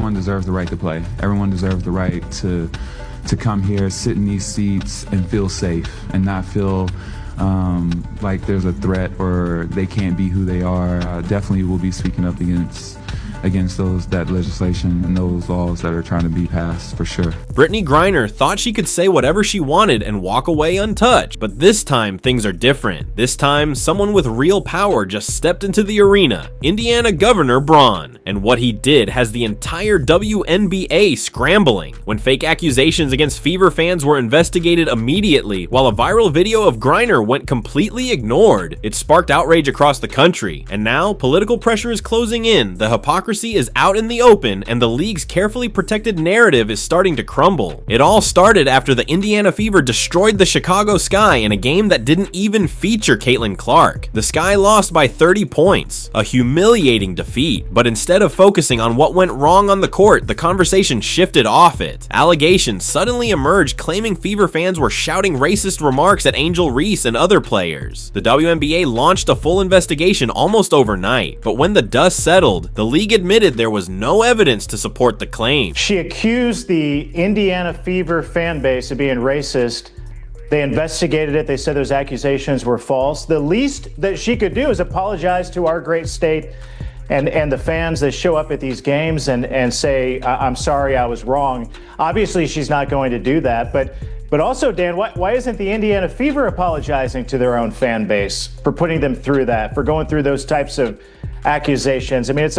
everyone deserves the right to play. Everyone deserves the right to come here, sit in these seats, and feel safe and not feel like there's a threat or they can't be who they are. Definitely will be speaking up against that legislation and those laws that are trying to be passed, for sure. Brittney Griner thought she could say whatever she wanted and walk away untouched, but this time things are different. This time, someone with real power just stepped into the arena, Indiana Governor Braun, and what he did has the entire WNBA scrambling. When fake accusations against Fever fans were investigated immediately, while a viral video of Griner went completely ignored, it sparked outrage across the country, and now political pressure is closing in, the hypocrisy is out in the open, and the league's carefully protected narrative is starting to crumble. It all started after the Indiana Fever destroyed the Chicago Sky in a game that didn't even feature Caitlin Clark. The Sky lost by 30 points, a humiliating defeat, but instead of focusing on what went wrong on the court, the conversation shifted off it. Allegations suddenly emerged claiming Fever fans were shouting racist remarks at Angel Reese and other players. The WNBA launched a full investigation almost overnight, but when the dust settled, the league admitted there was no evidence to support the claim. She accused the Indiana Fever fan base of being racist. They investigated it. They said those accusations were false. The least that she could do is apologize to our great state and the fans that show up at these games and say, I'm sorry, I was wrong. Obviously, she's not going to do that. But also, Dan, why isn't the Indiana Fever apologizing to their own fan base for putting them through that, for going through those types of accusations? I mean,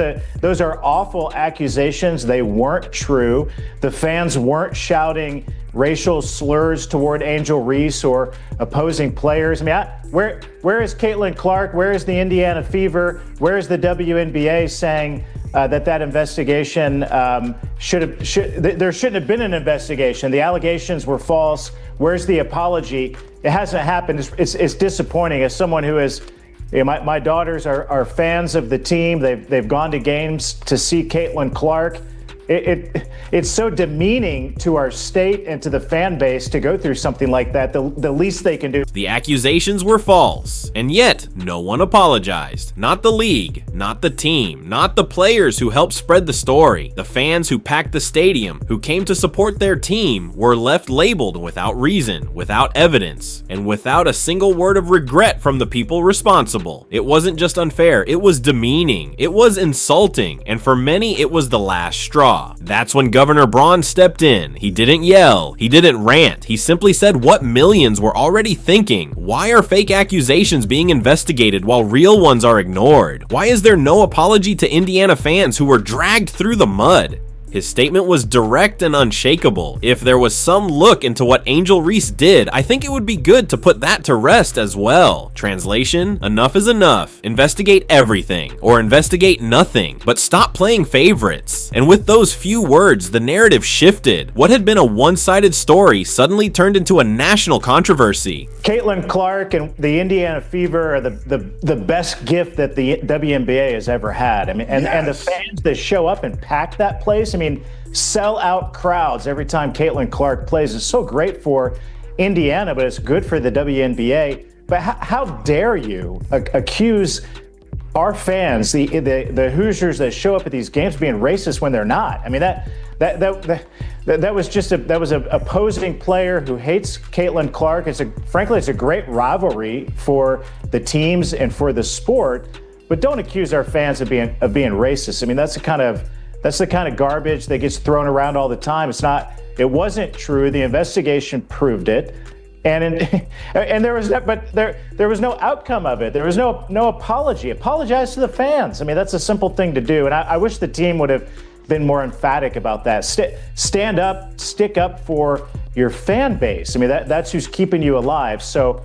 those are awful accusations. They weren't true. The fans weren't shouting racial slurs toward Angel Reese or opposing players. I mean, where is Caitlin Clark? Where is the Indiana Fever? Where is the WNBA saying that investigation there shouldn't have been an investigation? The allegations were false. Where's the apology? It hasn't happened. It's disappointing. As someone who is, my daughters are fans of the team. They've gone to games to see Caitlin Clark. It's so demeaning to our state and to the fan base to go through something like that. The least they can do. The accusations were false, and yet no one apologized. Not the league, not the team, not the players who helped spread the story. The fans who packed the stadium, who came to support their team, were left labeled without reason, without evidence, and without a single word of regret from the people responsible. It wasn't just unfair, it was demeaning, it was insulting, and for many it was the last straw. That's when Governor Braun stepped in. He didn't yell, he didn't rant, he simply said what millions were already thinking. Why are fake accusations being investigated while real ones are ignored? Why is there no apology to Indiana fans who were dragged through the mud? His statement was direct and unshakable. If there was some look into what Angel Reese did, I think it would be good to put that to rest as well. Translation: enough is enough. Investigate everything, or investigate nothing, but stop playing favorites. And with those few words, the narrative shifted. What had been a one-sided story suddenly turned into a national controversy. Caitlin Clark and the Indiana Fever are the best gift that the WNBA has ever had. I mean, and the fans that show up and pack that place. I mean, sell out crowds every time Caitlin Clark plays. It's so great for Indiana, but it's good for the WNBA. But how dare you accuse our fans, the Hoosiers that show up at these games, being racist when they're not? I mean, that was just a opposing player who hates Caitlin Clark. Frankly, it's a great rivalry for the teams and for the sport. But don't accuse our fans of being racist. I mean, that's the kind of garbage that gets thrown around all the time. It wasn't true. The investigation proved it. And there was no outcome of it. There was no apology. Apologize to the fans. I mean, that's a simple thing to do. And I wish the team would have been more emphatic about that. Stand up, stick up for your fan base. I mean, that's who's keeping you alive. So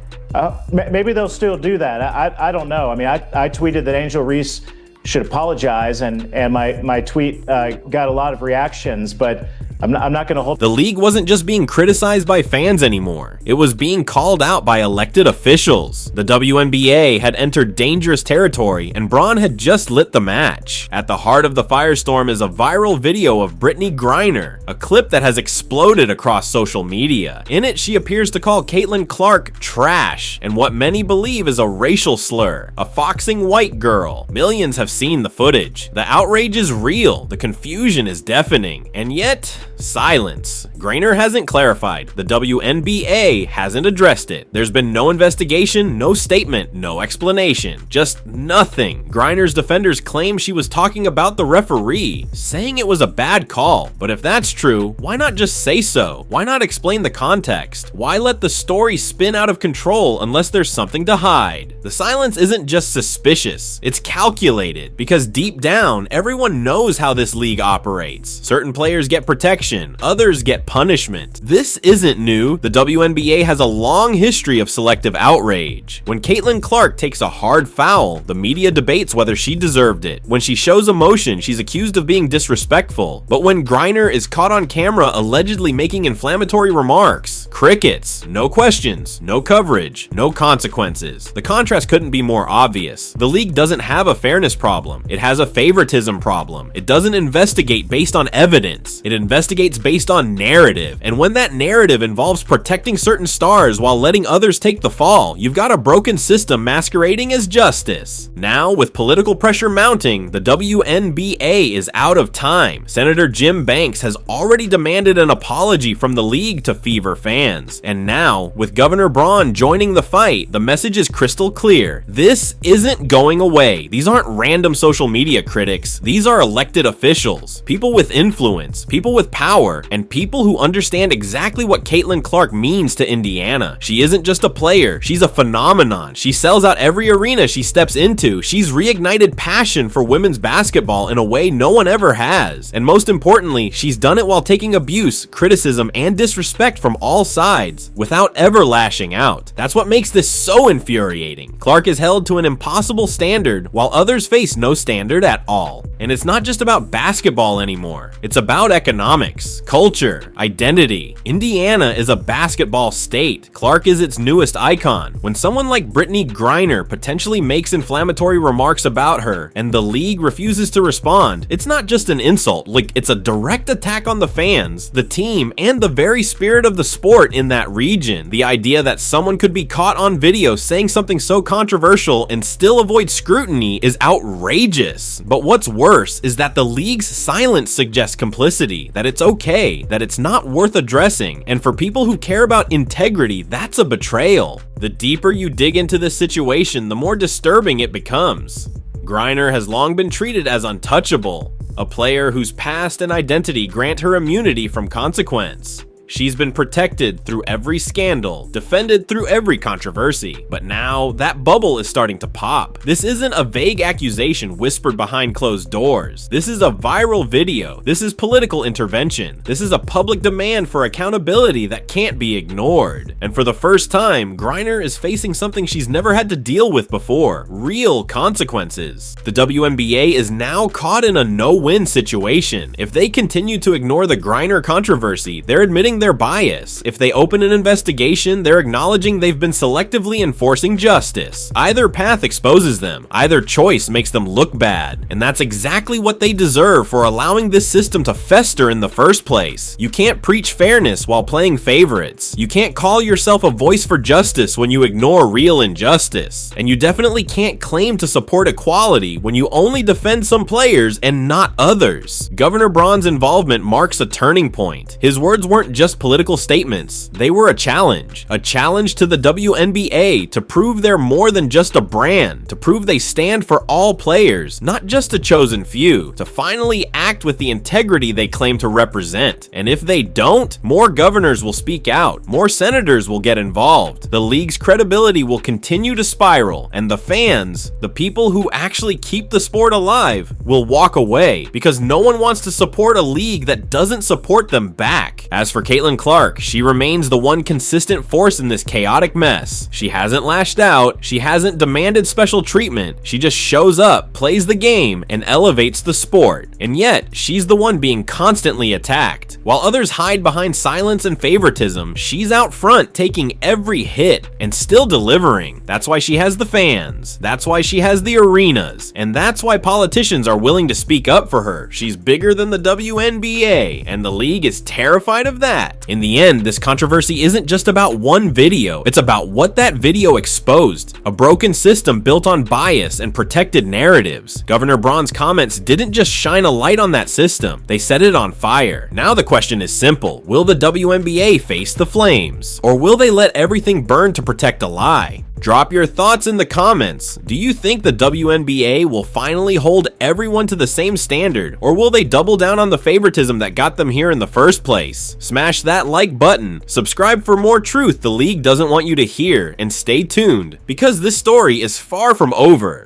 maybe they'll still do that. I don't know. I mean, I tweeted that Angel Reese should apologize, and my tweet got a lot of reactions, but I'm not going to hold. The league wasn't just being criticized by fans anymore. It was being called out by elected officials. The WNBA had entered dangerous territory, and Braun had just lit the match. At the heart of the firestorm is a viral video of Brittney Griner, a clip that has exploded across social media. In it, she appears to call Caitlin Clark trash, and what many believe is a racial slur, a foxing white girl. Millions have seen the footage. The outrage is real, the confusion is deafening, and yet, silence. Griner hasn't clarified. The WNBA hasn't addressed it. There's been no investigation, no statement, no explanation. Just nothing. Griner's defenders claim she was talking about the referee, saying it was a bad call. But if that's true, why not just say so? Why not explain the context? Why let the story spin out of control unless there's something to hide? The silence isn't just suspicious, it's calculated, because deep down, everyone knows how this league operates. Certain players get protection, others get punishment. This isn't new. The WNBA has a long history of selective outrage. When Caitlin Clark takes a hard foul, the media debates whether she deserved it. When she shows emotion, she's accused of being disrespectful. But when Griner is caught on camera allegedly making inflammatory remarks, crickets, no questions, no coverage, no consequences. The contrast couldn't be more obvious. The league doesn't have a fairness problem. It has a favoritism problem. It doesn't investigate based on evidence. It investigates based on narrative. And when that narrative involves protecting certain stars while letting others take the fall, you've got a broken system masquerading as justice. Now, with political pressure mounting, the WNBA is out of time. Senator Jim Banks has already demanded an apology from the league to Fever fans. And now, with Governor Braun joining the fight, the message is crystal clear. This isn't going away. These aren't random social media critics. These are elected officials, people with influence, people with power, and people who understand exactly what Caitlin Clark means to Indiana. She isn't just a player, she's a phenomenon. She sells out every arena she steps into. She's reignited passion for women's basketball in a way no one ever has. And most importantly, she's done it while taking abuse, criticism, and disrespect from all sides without ever lashing out. That's what makes this so infuriating. Clark is held to an impossible standard while others face no standard at all. And it's not just about basketball anymore. It's about economics, culture, identity. Indiana is a basketball state. Clark is its newest icon. When someone like Brittney Griner potentially makes inflammatory remarks about her and the league refuses to respond, it's not just an insult, like it's a direct attack on the fans, the team, and the very spirit of the sport in that region. The idea that someone could be caught on video saying something so controversial and still avoid scrutiny is outrageous. But what's worse is that the league's silence suggests complicity, that it's okay, that it's not worth addressing, and for people who care about integrity, that's a betrayal. The deeper you dig into this situation, the more disturbing it becomes. Griner has long been treated as untouchable, a player whose past and identity grant her immunity from consequence. She's been protected through every scandal, defended through every controversy, but now that bubble is starting to pop. This isn't a vague accusation whispered behind closed doors. This is a viral video. This is political intervention. This is a public demand for accountability that can't be ignored. And for the first time, Griner is facing something she's never had to deal with before: real consequences. The WNBA is now caught in a no-win situation. If they continue to ignore the Griner controversy, they're admitting their bias. If they open an investigation, they're acknowledging they've been selectively enforcing justice. Either path exposes them. Either choice makes them look bad. And that's exactly what they deserve for allowing this system to fester in the first place. You can't preach fairness while playing favorites. You can't call yourself a voice for justice when you ignore real injustice. And you definitely can't claim to support equality when you only defend some players and not others. Governor Braun's involvement marks a turning point. His words weren't just political statements. They were a challenge to the WNBA to prove they're more than just a brand, to prove they stand for all players, not just a chosen few, to finally act with the integrity they claim to represent. And if they don't, more governors will speak out, more senators will get involved, the league's credibility will continue to spiral, and the fans, the people who actually keep the sport alive, will walk away because no one wants to support a league that doesn't support them back. As for Caitlin Clark, she remains the one consistent force in this chaotic mess. She hasn't lashed out, she hasn't demanded special treatment, she just shows up, plays the game, and elevates the sport. And yet, she's the one being constantly attacked. While others hide behind silence and favoritism, she's out front taking every hit and still delivering. That's why she has the fans, that's why she has the arenas, and that's why politicians are willing to speak up for her. She's bigger than the WNBA, and the league is terrified of that. In the end, this controversy isn't just about one video, it's about what that video exposed. A broken system built on bias and protected narratives. Governor Braun's comments didn't just shine a light on that system, they set it on fire. Now the question is simple: will the WNBA face the flames? Or will they let everything burn to protect a lie? Drop your thoughts in the comments. Do you think the WNBA will finally hold everyone to the same standard, or will they double down on the favoritism that got them here in the first place? Smash that like button, subscribe for more truth the league doesn't want you to hear, and stay tuned, because this story is far from over.